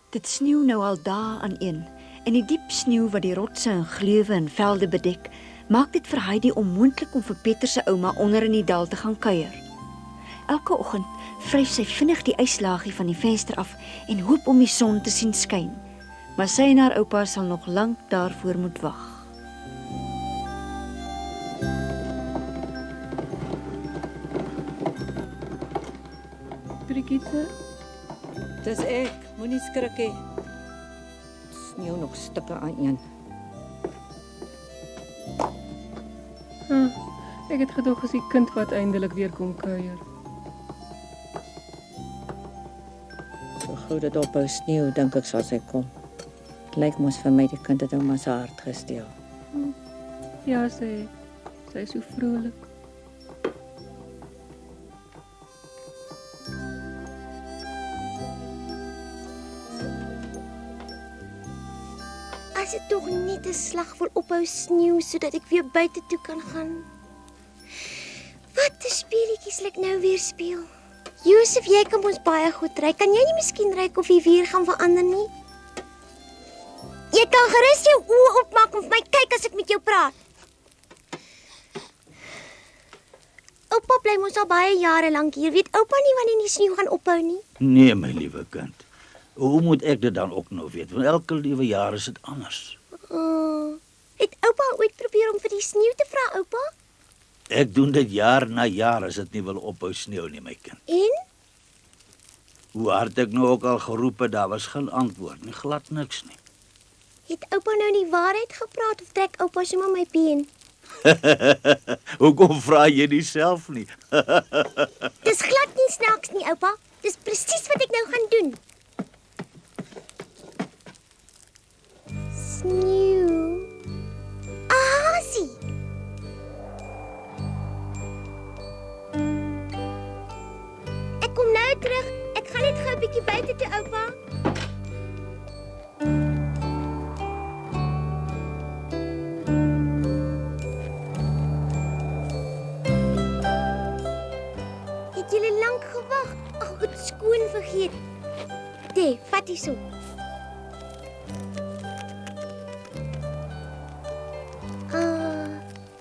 Dit sneeu nou al dae aan een, en die diep sneeu wat die rotse en gleuwe en velde bedek, maak dit vir Heidi onmoontlik om vir Pieter se ouma onder in die dal te gaan kuier. Elke oggend vryf sy vinnig die yslaagie van die venster af en hoop om die son te sien skyn. Maar sy en haar oupa sal nog lank daarvoor moet wag. Brigitte, Dis ek, moenie skrik hê. Sneeu nog stukke aan een. ek het gedog as die kind wat eindelik weer kom kuier. So gou dit ophou sneeu, dink ek sal sy kom. Lyk mos vir my die kind het ouma se hart gesteel. Ja, sy is so vrolik. As dit tog net 'n slag wil ophou sneeu sodat ek weer buite toe kan gaan. Wat 'n speletjies sal ek nou weer speel? Josef, jy kan ons baie goed ry. Kan jy nie miskien ryk of die weer gaan verander nie? Jy kan gerus jou oë oopmaak en vir my kyk as ek met jou praat. Oupa bly mos al baie jare lank hier. Weet oupa nie wanneer die sneeu gaan ophou nie? Nee, my liewe kind. Hoe moet ek dit dan ook nou weet? Want elke liewe jaar is dit anders. Het oupa ooit probeer om vir die sneeu te vra, oupa? Ek doen dit jaar na jaar as dit nie wil ophou sneeu nie, my kind. En? Hoe hard ek nou ook al geroep het, daar was geen antwoord nie, glad niks nie. Het oupa nou die waarheid gepraat of trek oupa sommer my been? Hoekom vra jy dit self nie? Dis glad nie snaaks nie, oupa. Dis presies wat ek nou gaan doen. Sneeu. Asie. Ek kom nou terug. Ek gaan net gou 'n bietjie buite toe, oupa. Het julle lank gewag? Ag, ek het skoon vergeet. Dit, vat die so.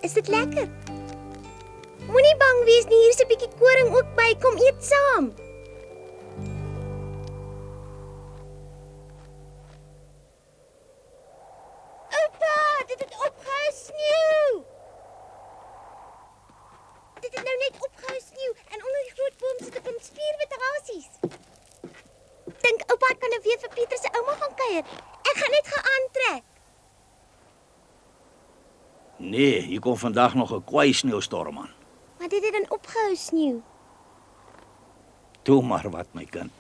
Is dit lekker? Moenie bang wees nie, hier is 'n bietjie koring ook by. Kom eet saam. Oupa, dit het opgehou sneeu. Dit het nou net opgehou sneeu en onder die groot boom sit 'n klomp spierwitasies. Dink oupa kan nou weer vir Pieter se ouma gaan kuier. Ek gaan net gaan aantrek. Nee, hier kom vandag nog 'n kwaai sneeustorm aan. Maar dit het dan opgehou sneeu. Toe maar wat, my kind.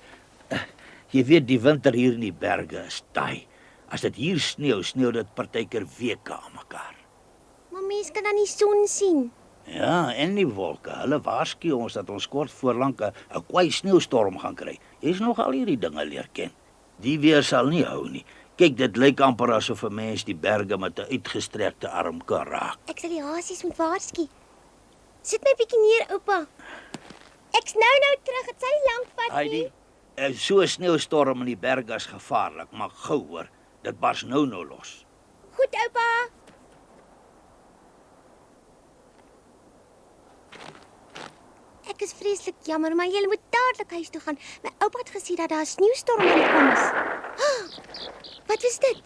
Jy weet die winter hier in die berge is taai. As dit hier sneeu, sneeu dit partykeer weke aan mekaar. Maar mens kan dan die son sien. Ja, en die wolke, hulle waarsku ons dat ons kort voor lank 'n kwaai sneeustorm gaan kry. Jy's nog al hierdie dinge leer ken. Die weer sal nie hou nie. Kyk, dit lyk amper asof 'n mens die berge met 'n uitgestrekte arm kan raak. Ek sal die hasies moet waarsku. Sit my bietjie neer, oupa. Ek's nou terug. Dit sal nie lank vat nie. Heidi, so 'n sneeustorm in die berge is gevaarlik, maar gou hoor, dit bars nou los. Goed, oupa. Ek is vreeslik jammer, maar jy moet dadelik huis toe gaan. My oupa het gesê dat daar 'n sneeustorm aan die kom is. Wat is dit?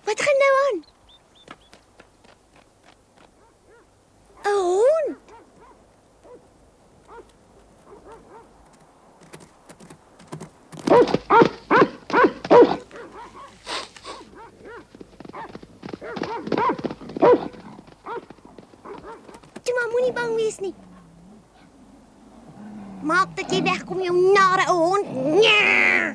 Wat gaan nou aan? 'n Hond. Toe maar moenie bang wees nie. Maak dat jy wegkom, jou nare ou hond. Ja!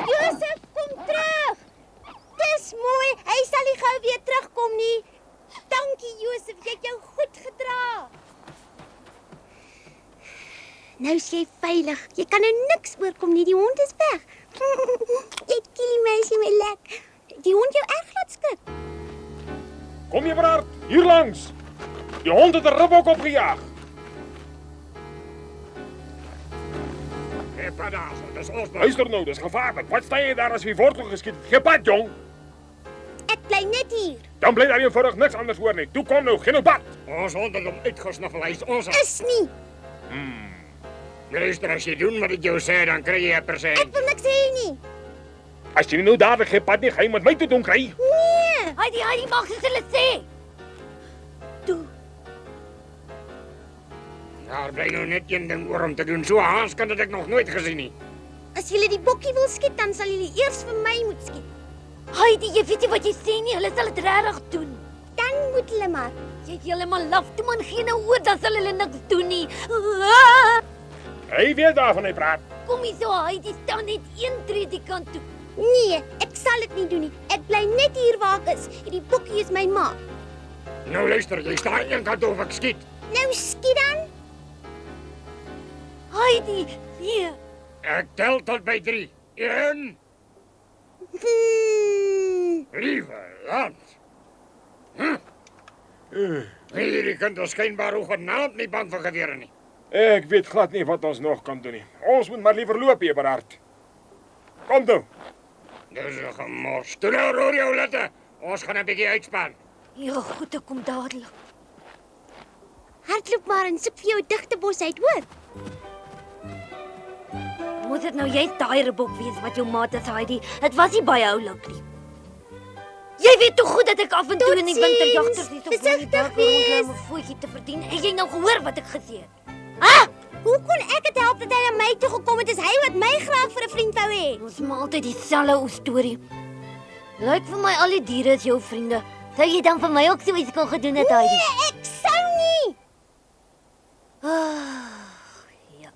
Josef, kom terug. Dis mooi, hy sal nie gou weer terugkom nie. Dankie Josef, jy het jou goed gedra. Nou is jy veilig. Jy kan nou niks oorkom nie, die hond is weg. my lek. Die hond jou erg laat skrik. Kom jy Eberhard, hier langs. Die hond het 'n ribbok opgejaag. Hé, padaas, dis ons. Luister nou, dis gevaarlik. Wat staan jy daar as wie wortel geskiet? Gee pad, jong. Ek bly net hier. Dan bly daar eenvoudig niks anders hoor nie. Toe kom nou, geen nou pad. Ons hond het hom uitgesnuffel, hy is ons. Is nie. Luister, as jy doen wat ek jou sê, dan kry jy 'n persent. Ek wil niks hê nie. As jy nou dadelik geen pad nie, gaan jy met my toe doen kry. Nee. Hy mag soos hulle sê. Daar bly nou net een ding oor om te doen. So haaskan het ek nog nooit gesien nie. As julle die bokkie wil skiet, dan sal julle eers vir my moet skiet. Jy weet nie wat jy sê nie, hulle sal dit regtig doen. Dan moet hulle maar. Jy het heeltemal laf toe man, geen oor, dan sal hulle niks doen nie. Hy weet daarvan hy praat. Kom hier so, Heidi staan net een tree die kant toe. Nee, ek sal dit nie doen nie. Ek bly net hier waar ek is. Hierdie bokkie is my ma. Nou luister, jy staan een kant of ek skiet. Nou skiet dan. Heidi, hier. Ek tel tot by 3. 1, liewe land. Hierdie kind is skynbaar hoegenaamd nie bang vir gewere nie. Ek weet glad nie wat ons nog kan doen nie. Ons moet maar liever loop, Eberhard. Kom toe. Dis 'n gemors. Toe nou roer jou latte. Ons gaan 'n bietjie uitspan. Ja, goed, ek kom dadelik. Hardloop maar en soek vir jou 'n digte bos uit, hoor. Moet dit nou jy daai ribbok wees wat jou maat is, Heidi? Dit was nie baie oulik nie. Jy weet tog goed dat ek af en toe in die winterjagters nie so Besigtig wees. om 'n voetjie te verdien. Het jy nou gehoor wat ek gesê het? Hoe kon ek dit help dat hy na my toe gekom het? Is hy wat my graag vir 'n vriend wou hê? Ons maak altyd dieselfde ou storie. Lyk vir my al die diere is jou vriende. Sou jy dan vir my ook so iets kon gedoen het, Heidi? Nee, ek sou nie. Ja.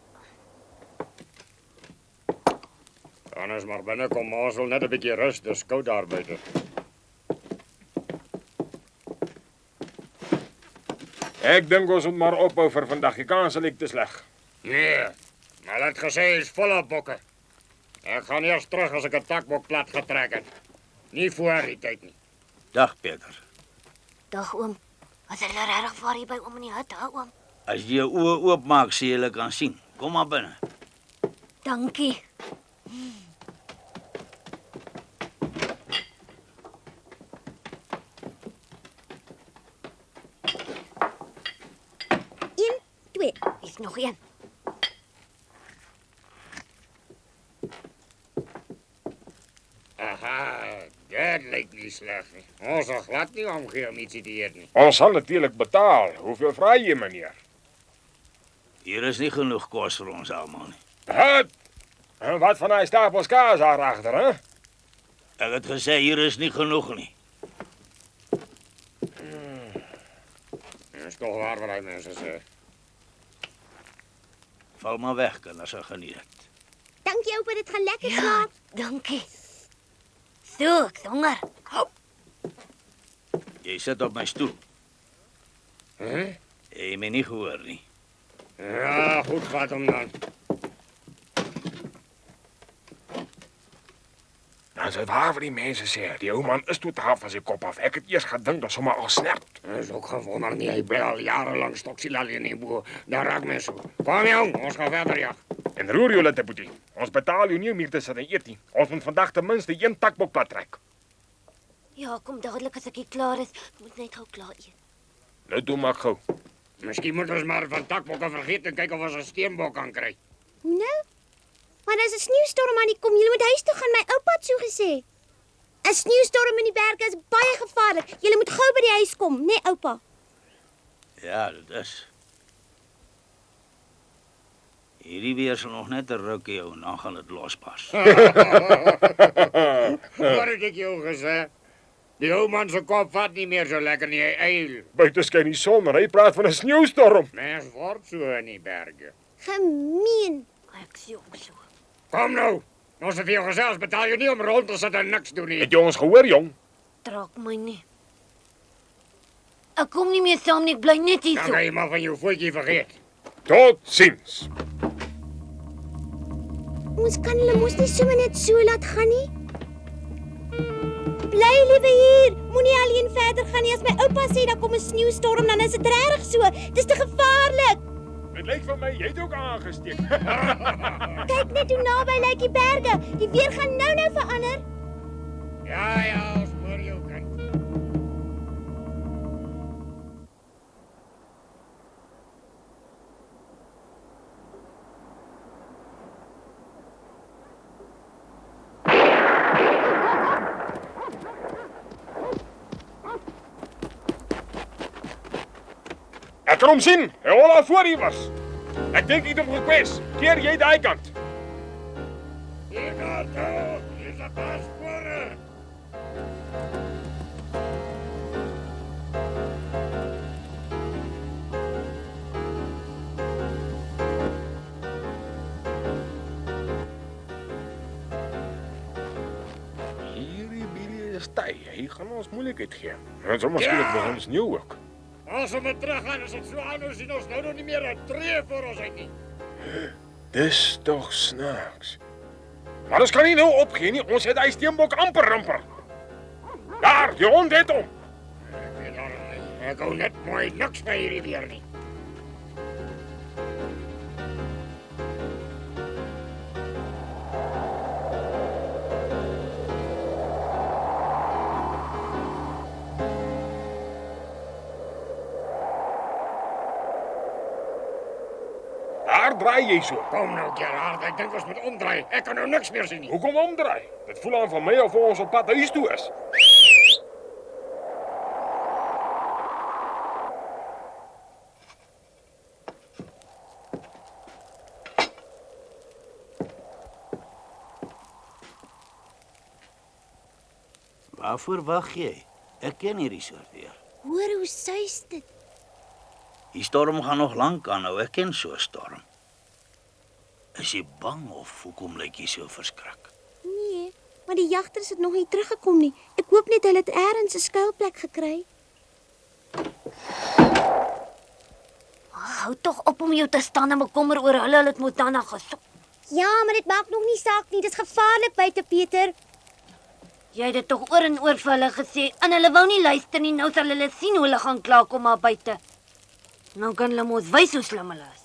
Dan is maar binnekom, maar ons wil net 'n bietjie rus. Dis koud daar buite. Ek dink ons moet maar ophou vir vandag. Die kans is te sleg. Nee, maar hulle het gesê is volle bokke. Ek gaan eers terug as ek 'n takbok plat getrek het. Nie voor die tyd nie. Dag Peter. Dag oom. Was hulle regtig vir hier by oom in die hut, hè, oom? As jy jou oë oopmaak, sê jy kan sien. Kom maar binne. Dankie. Een, twee. Is nog een. Aha, dit lyk nie sleg nie. Ons sal glad nie omgee om ietsie te eet nie. Ons sal natuurlik betaal. Hoeveel vra jy, meneer? Hier is nie genoeg kos vir ons almal nie. Wat? En wat van daai stapels kaas daar agter, hè? Ek het gesê hier is nie genoeg nie. Dis tog waar wat hy mense sê. Val maar weg, kinders, en geniet dit. Dankie oupa, dit gaan lekker Ja, slaap. dankie. So, ek is honger. Hou. Jy sit op my stoel. Hè? Jy het my nie gehoor nie. Ja, goed vat hom dan. Dan is dit waar wat die mense sê. Die ou man is totaal van sy kop af. Ek het eers gedink dat sommer al snert. Dis ook gewonder nie, hy bly al jare lank stoksiel alleen in die boer. Daar raak mens so. Kom jong, ons gaan verder jag. En roer jou latte boetie. Ons betaal jou nie om hier te sit en eet nie. Ons moet vandag ten minste een takbok plat trek. Ja, kom dadelik as ek hier klaar is. Ek moet net gou klaar eet. Nou toe maak gou. Miskien moet ons maar van takbokke vergeet en kyk of ons 'n steenbok kan kry. Hoe nou? Maar daar's 'n sneeustorm aan die kom. Julle moet huis toe gaan, my oupa het so gesê. 'n Sneeustorm in die berge is baie gevaarlik. Julle moet gou by die huis kom, né, nee, oupa? Ja, dit is. Hierdie weer sal nog net 'n rukkie hou en dan gaan dit lospas. Wat het ek jou gesê? Die ou man se kop vat nie meer so lekker nie, hy eil. Buite skyn die son, maar hy praat van 'n sneeustorm. Mens word so in die berge. Gemeen. Ek sien ook so. Kom nou. Ons het vir jou gesê, ons betaal jou nie om rond te sit en niks doen nie. Het jy ons gehoor, jong? Trek my nie. Ek kom nie meer saam nie, ek bly net hier Dan so. kan jy maar van jou voetjie vergeet. Totsiens. Ons kan hulle mos nie sommer net so laat gaan nie. bly liewe hier. Moenie alleen verder gaan nie. As my oupa sê daar kom 'n sneeustorm, dan is dit regtig so. Dis te gevaarlik. Dit lyk vir my jy het ook aangesteek. Kyk net hoe naby lyk die berge. Die weer gaan nou verander. Ja, ons hoor jou kind. Ek kan hom sien. Hy hol al voor hier was. Ek dink nie hom gekwes. Keer jy daai kant. Hier gaan toe. Hier is 'n paar spore. Hierdie Billy is ty. Hy gaan ons moeilikheid gee. En sommer skielik begin sneeu ook. As ons teruggaan, is dit so anders sien ons nou nog nie meer 'n tree voor ons uit nie. Dis tog snaaks. Maar ons kan nie nou opgee nie. Ons het hy steenbok amper ramper. Daar, die hond het hom. Ek weet al nie. Ek hou net mooi niks by hierdie weer nie. Daar draai jy so. Kom nou, Gerard, ek dink ons moet omdraai. Ek kan nou niks meer sien nie. Hoekom omdraai? Dit voel aan van my of ons op pad huis toe is. Waarvoor wag jy? Ek ken hierdie soort weer. Hoor hoe suis dit. Die storm gaan nog lank aanhou. Ek ken so 'n storm. Is jy bang of hoekom lyk jy so verskrik? Nee, maar die jagters het nog nie teruggekom nie. Ek hoop net hulle het eers 'n skuilplek gekry. Hou tog op om jou te staan en bekommer oor hulle het moet dan gesoek. Ja, maar dit maak nog nie saak nie. Dis gevaarlik buite, Pieter. Jy het dit tog oor en oor vir hulle gesê en hulle wou nie luister nie. Nou sal hulle sien hoe hulle gaan klaarkom maar buite. Nou kan hulle mos wys hoe slim hulle is.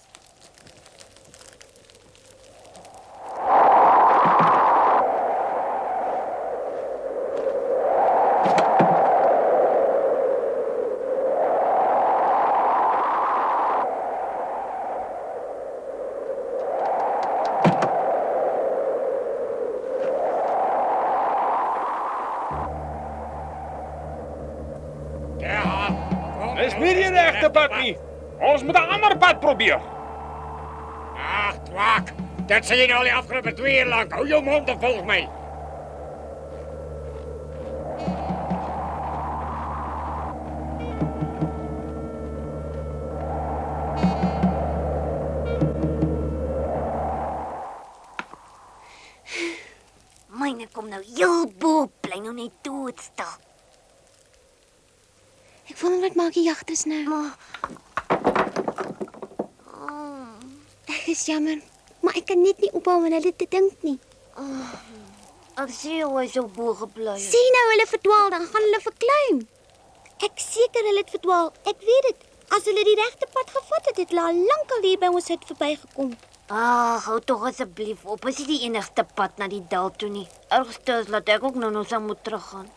Dis nie die regte pad nie. Ons moet 'n ander pad probeer. Ag, twak. Dit sê jy nou al die afgelope 2 uur lank. Hou jou mond en volg my. Myne kom nou heel bo, bly nou net doodstil. Ek wonder wat maak die jagters nou? Maar Ek is jammer, maar ek kan net nie ophou aan hulle te dink nie. ek sê hoe hy so bo gebly het. Sien nou hulle verdwaal, dan gaan hulle verklim. Ek seker hulle het verdwaal. Ek weet dit. As hulle die regte pad gevat het, het hulle al lankal hier by ons hut verbygekom. Ag, hou tog asseblief op. Is dit die enigste pad na die dal toe nie? Ergste is laat ek ook nou sal moet teruggaan.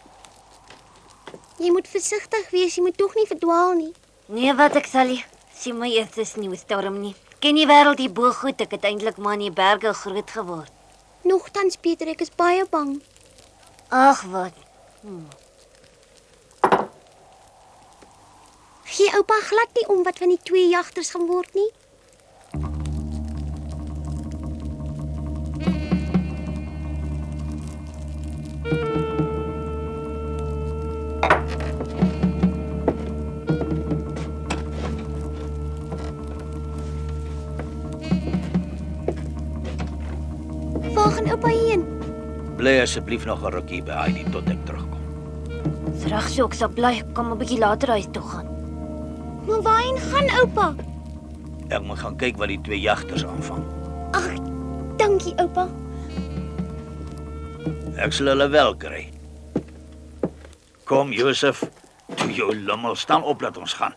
Jy moet versigtig wees, jy moet tog nie verdwaal nie. Nee, wat ek sal nie. Sien my eerste sneeustorm nie. Ken die wêreld hier bo goed. Ek het eintlik maar in die berge groot geword. Nogtans, Pieter, ek is baie bang. Ag, wat. Gee oupa glad nie om wat van die 2 jagters gaan word nie. Waar gaan oupa heen? Bly asseblief nog 'n rukkie by Heidi tot ek terugkom. Dis reg so, ek sal bly. Ek kan 'n bietjie later huis toe gaan. Maar waarheen gaan oupa? Ek moet gaan kyk wat die 2 jagters aanvang. Ag, dankie oupa. Ek sal hulle wel kry. Kom Josef, toe jou lummel, staan op dat ons gaan.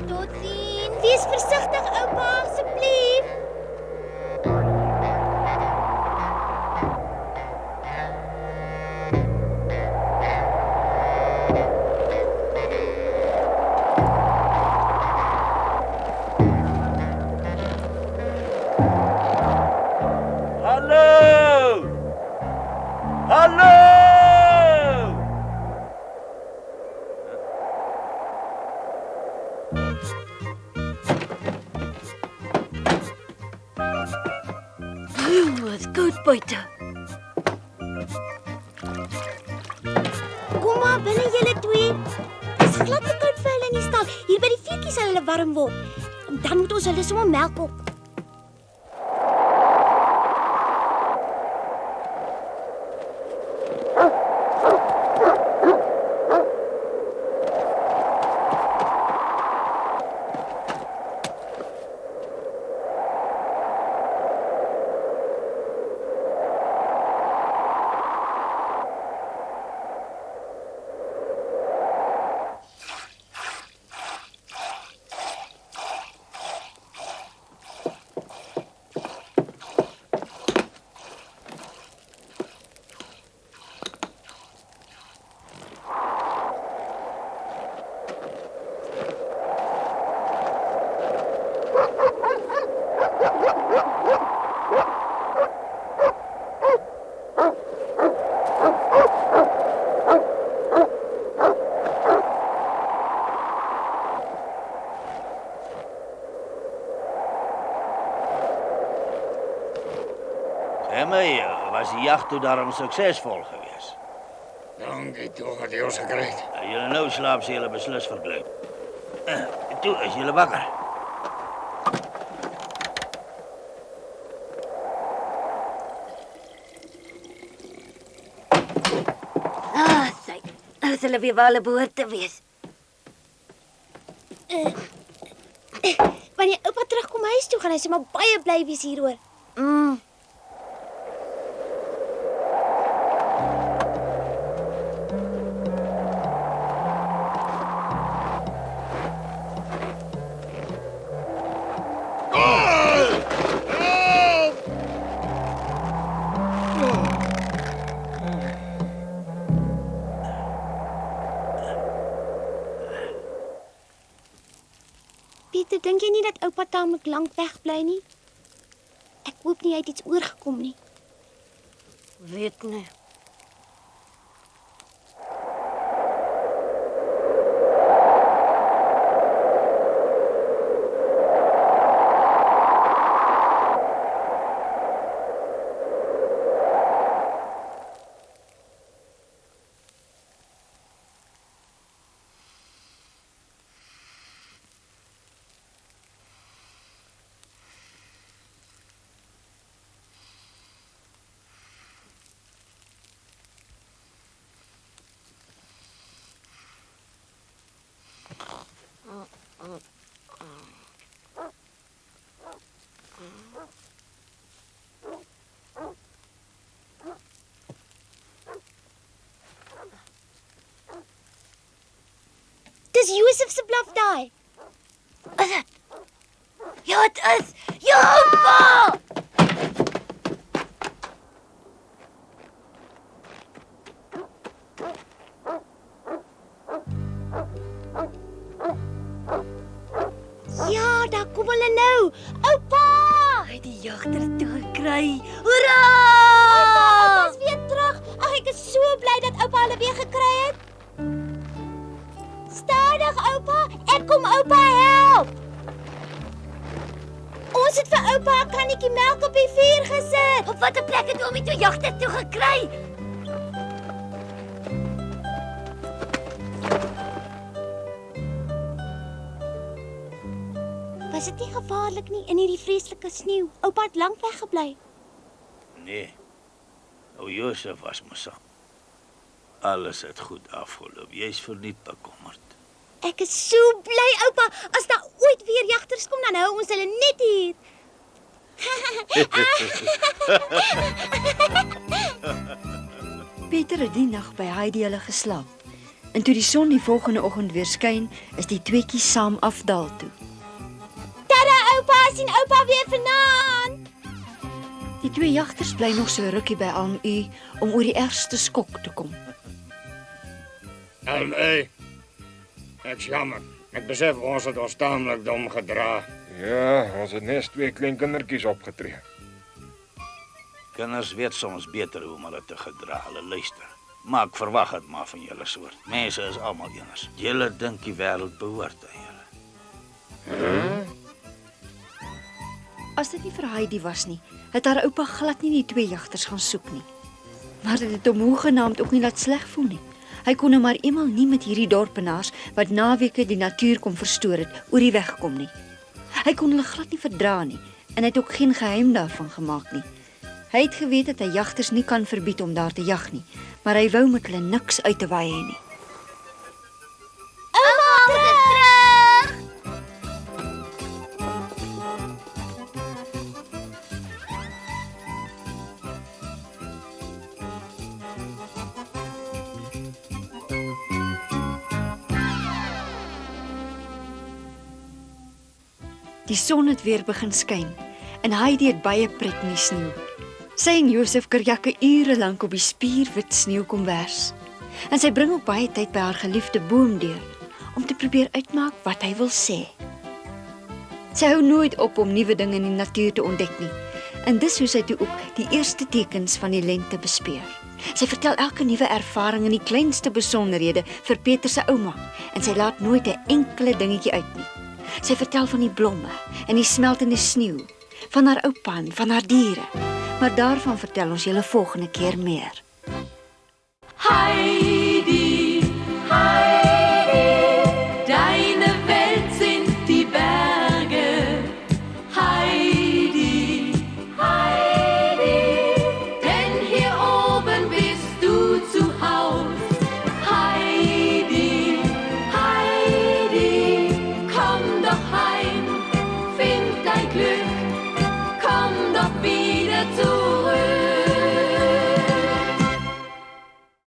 Totsiens. Wees versigtig, oupa, asseblief. Hallo! Hallo! Wat koud buite. Kom maar binne julle twee. Dis glad te koud vir hulle in die stal. Hier by die vuurtjies sal hulle warm word. En dan moet ons hulle sommer melk op. Emmy, was die jag toe daarom suksesvol geweest? Dankie tog dat jy ons gekry het. Julle nou slaap sy julle beslis verklui. Toe is julle wakker. Sy. Nou sal hulle weer waar hulle behoort te wees. Wanneer oupa terugkom huis toe, gaan hy sommer baie bly wees hieroor. Pieter, dink jy nie dat oupa taamlik lank wegbly nie? Ek hoop nie hy het iets oorgekom nie. Weet nie. Dis Josef se blaf daai. Is dit? Ja, het is. Ja, pa! Ja, daar kom hulle nou. Oupa! Hy het die jagter toe gekry. Hoera! Oupa is weer terug. Ag, ek is so bly dat oupa hulle weer gekry het. Stadig, oupa. Ek kom oupa help. Ons het vir oupa 'n kannetjie melk op die vuur gesit. Op watter plek het oomie toe jagter toe gekry? Was dit nie gevaarlik nie in hierdie vreeslike sneeu? Oupa het lank weggebly. Nee. O Josef was mos saam. Alles het goed afgeloop. Jy's verniet bekommerd. Ek is so bly, oupa. As daar ooit weer jagters kom, dan hou ons hulle net hier. Peter het die nag by Heidi hulle geslaap. En toe die son die volgende oggend weer skyn, is die tweeetjies saam afdal toe. Tada, oupa, sien oupa weer vanaand. Die twee jagters bly nog so rukkie by Alm-U om oor die ergste skok te kom. Ek's jammer. Ek besef ons het ons taamlik dom gedra. Ja, ons het net 2 klein kindertjies opgetree. Kinders weet soms beter hoe om hulle te gedra. Hulle luister. Maar ek verwag dit maar van julle soort. Mense is almal eers. Julle dink die wêreld behoort aan julle. As dit nie vir Heidi was nie, het haar oupa glad nie die twee jagters gaan soek nie. Maar dit het hom hoegenaamd ook nie laat sleg voel nie. Hy kon nou maar eenmal nie met hierdie dorpenaars wat naweke die natuur kom verstoor het, oor die weg kom nie. Hy kon hulle glad nie verdra nie en hy het ook geen geheim daarvan gemaak nie. Hy het geweet dat hy jagters nie kan verbied om daar te jag nie, maar hy wou met hulle niks uit te waai nie. Die son het weer begin skyn en Heidi het baie pret in die sneeu. Sy en Josef Kerjakke ure lank op die spierwit sneeu kom wers. En sy bring ook baie tyd by haar geliefde boom deur om te probeer uitmaak wat hy wil sê. Sy hou nooit op om nuwe dinge in die natuur te ontdek nie. En dis hoe sy toe ook die eerste tekens van die lente bespeur. Sy vertel elke nuwe ervaring in die kleinste besonderhede vir Peter se ouma en sy laat nooit 'n enkele dingetjie uit nie. Sy vertel van die blomme en die smeltende sneeu, van haar oupa en van haar diere. Maar daarvan vertel ons julle volgende keer meer. Hi!